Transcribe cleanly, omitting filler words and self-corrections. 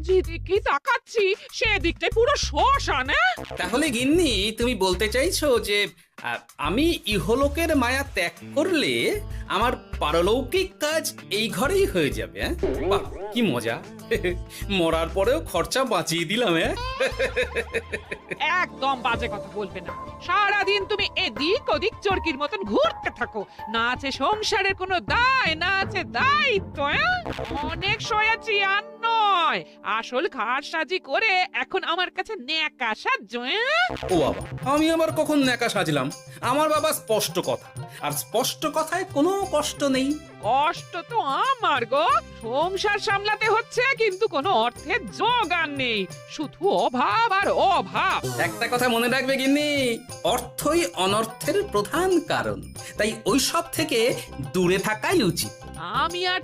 যেদিকেই তাকাচ্ছি সেদিকটাই পুরো শ্মশান। তাহলে গিন্নি তুমি বলতে চাইছো যে আমি ইহলোকের মায়া ত্যাগ করলে আমার পারলৌকিক কাজ এই ঘরেই হয়ে যাবে? বাহ, কি মজা! মরার পরেও খরচা বাঁচিয়ে দিলাম। একদম বাজে কথা বলবে না। সারাদিন তুমি এদিক ওদিক চরকির মতন ঘুরতে থাকো, না আছে সংসারের কোনো দায়, না আছে দায়িত্ব। অনেক সয়াছি আর নয়, আসল ঘাট সাজি করে এখন আমার কাছে ন্যাকা সাহায্য। ও বাবা, আমি আবার কখন ন্যাকা সাজলাম? আমার বাবা স্পষ্ট কথা, আর স্পষ্ট কথায় কোনো কষ্ট নেই। কষ্ট তো আমার গো, সংসার সামলাতে হচ্ছে কিন্তু কোনো অর্থের জোগান নেই, শুধু অভাব আর অভাব। একটা কথা মনে রাখবে গিন্নি, অর্থই অনর্থের প্রধান কারণ, তাই ওই সব থেকে দূরে থাকাই উচিত। আমি আর